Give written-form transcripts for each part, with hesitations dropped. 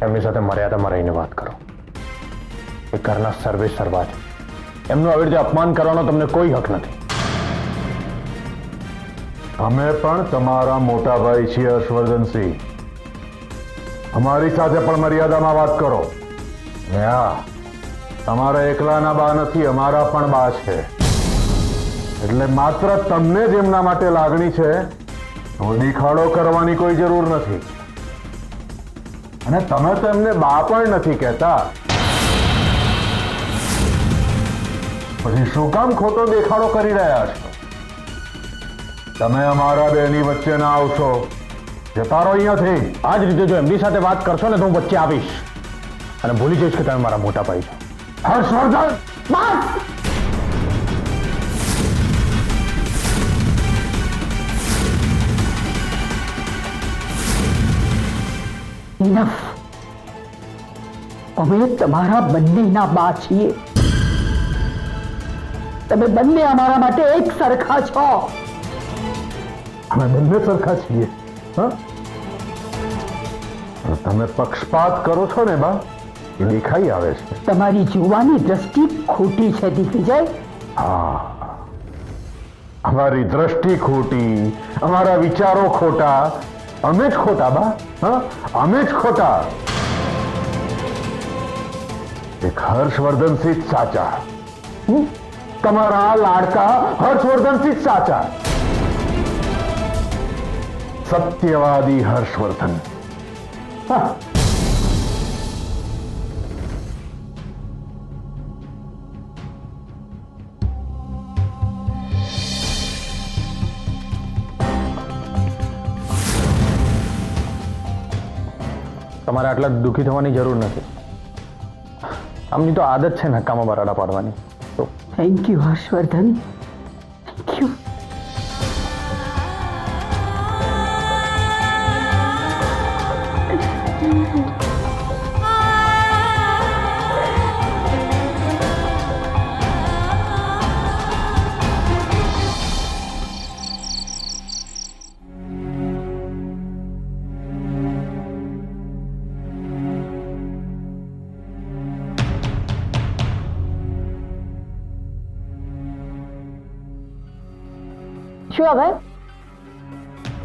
એમની સાથે મર્યાદામાં રહીને વાત કરો. એ ઘરના સર્વે સર્વા છે. એમનું આવી રીતે અપમાન કરવાનો તમને કોઈ હક નથી. અમે પણ તમારા મોટા ભાઈ છીએ હર્ષવર્ધનસિંહ. અમારી સાથે પણ મર્યાદામાં વાત કરો. ને હા, તમારા એકલાના બા નથી, અમારા પણ બા છે. એટલે માત્ર તમને જ એમના માટે લાગણી છે તો દેખાડો કરવાની કોઈ જરૂર નથી. અને તમે તો એમને બા પણ નથી કહેતા, પછી શું કામ ખોટો દેખાડો કરી રહ્યા છો? તમે અમારા બેની વચ્ચે ના આવશો. જતા રહો અહીંયાથી. આ જ રીતે જો એમની સાથે વાત કરશો ને તો હું વચ્ચે આવીશ અને ભૂલી જઈશ કે તમે મારા મોટા ભાઈ છો. હર્ષવર્ધન, ઇનફ. અમે તમારા બંનેના બા છીએ. તમે બંને અમારા માટે એક સરખા છો. અમે બંને સરખા છીએ. હા, તમે પક્ષપાત કરો છો ને બા, એ દેખાઈ આવે છે. તમારી જોવાની દ્રષ્ટિ ખોટી છે દિગ્વિજય. હા, અમારી દ્રષ્ટિ ખોટી, અમારા વિચારો ખોટા. અમે જ ખોટા બા. હા, અમે જ ખોટા. એક હર્ષવર્ધનસિંહ જ સાચા. તમારા લાડકા હર્ષવર્ધનસિંહ જ સાચા. સત્યવાદી હર્ષવર્ધન. હા, તમારે આટલા દુઃખી થવાની જરૂર નથી. આમની તો આદત છે નકામા બરાડા પાડવાની. તો thank you Harshvardhan, thank you. શું હવે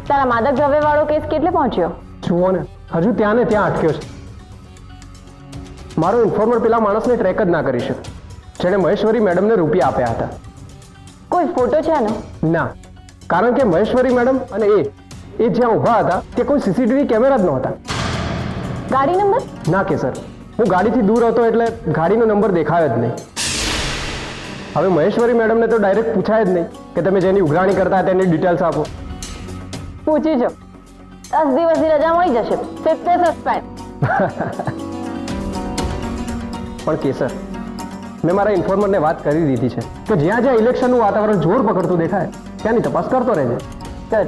તારા માદક દ્રવ્ય વાળો કેસ કેટલે પહોંચ્યો? જુઓ ને, હજુ ત્યાં ને ત્યાં અટક્યો છે. મારો ઇન્ફોર્મર પેલા માણસને ટ્રેક જ ના કરી શકે, જેણે મહેશ્વરી મેડમને રૂપિયા આપ્યા હતા. કોઈ ફોટો છે એનો? ના, કારણ કે મહેશ્વરી મેડમ અને એ જ્યાં ઊભા હતા તે કોઈ સીસીટીવી કેમેરા જ નહોતા. ગાડી નંબર? ના કે સર, હું ગાડીથી દૂર હતો એટલે ગાડીનો નંબર દેખાયો જ નહીં. હવે મહેશ્વરી મેડમને તો ડાયરેક્ટ પૂછાય જ નહીં કે તમે જેની ઉઘરાણી કરતા તેની ડિટેલ્સ આપો. પૂછી જો, 10 દિવસની રજા મળી જશે, સિત્તે સસ્પેન્ડ. પણ કેસર, મેં મારા ઇન્ફોર્મરને વાત કરી દીધી છે કે જ્યાં જ્યાં ઇલેક્શનનું વાતાવરણ જોર પકડતું દેખાય ત્યાંની તપાસ કરતો રહેજે. કર.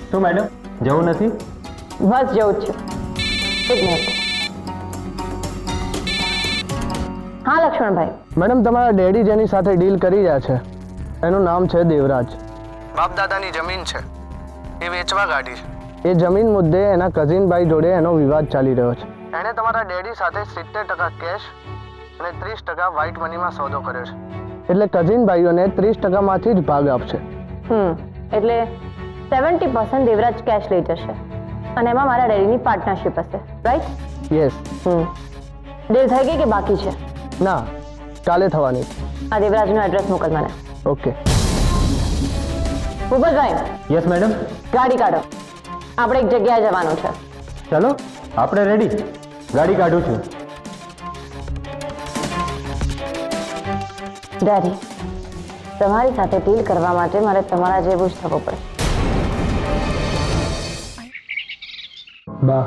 શું મેડમ, જવું નથી? બસ જવું જ છે. એક મિનિટ. હા લક્ષ્મણભાઈ. મેડમ, તમારા ડેડી જેની સાથે ડીલ કરી રહ્યા છે એનું નામ છે દેવરાજ. બાપ દાદાની જમીન છે, એ વેચવા કાઢી છે. એ જમીન મુદ્દે એના કઝિન ભાઈ જોડે એનો વિવાદ ચાલી રહ્યો છે. એણે તમારા ડેડી સાથે 70% કેશ અને 30% વ્હાઇટ મનીમાં સોદો કર્યો છે. એટલે કઝિન ભાઈઓને 30% માંથી જ ભાગ આપશે. એટલે 70% દેવરાજ કેશ લઈ જશે અને એમાં મારા ડેડીની પાર્ટનરશિપ હશે, રાઈટ? યસ. ડીલ થઈ ગઈ કે બાકી છે? ના, કાલે થવાની. આ દેવરાજનું એડ્રેસ મોકલ મને. ઓકે. ભૂપતભાઈ. Yes madam. ગાડી કાઢો, આપણે એક જગ્યાએ જવાનું છે. ચલો, આપણે રેડી. ગાડી કાઢું છું. ડેડી, તમારી સાથે ડીલ કરવા માટે મારે તમારા જેવું જ થવું પડે. બા,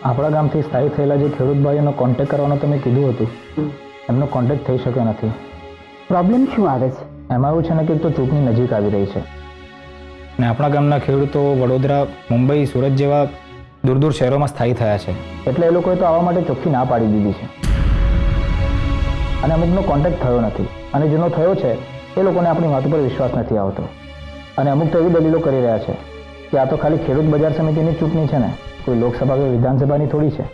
આપણા ગામથી સ્થાયી થયેલા જે ખેડૂત ભાઈઓનો કોન્ટેક્ટ કરવાનો તમે કીધું હતું, એમનો કોન્ટેક્ટ થઈ શક્યો નથી. પ્રોબ્લેમ શું આવે છે? એમાં એવું છે ને કે તો ચૂંટણી નજીક આવી રહી છે ને આપણા ગામના ખેડૂતો વડોદરા, મુંબઈ, સુરત જેવા દૂર દૂર શહેરોમાં સ્થાયી થયા છે. એટલે એ લોકોએ તો આવવા માટે ચોખ્ખી ના પાડી દીધી છે અને અમુકનો કોન્ટેક્ટ થયો નથી. અને જેનો થયો છે એ લોકોને આપણી વાત ઉપર વિશ્વાસ નથી આવતો અને અમુક તો એવી દલીલો કરી રહ્યા છે કે આ તો ખાલી ખેડૂત બજાર સમિતિની ચૂંટણી છે ને, કોઈ લોકસભા કે વિધાનસભાની થોડી છે.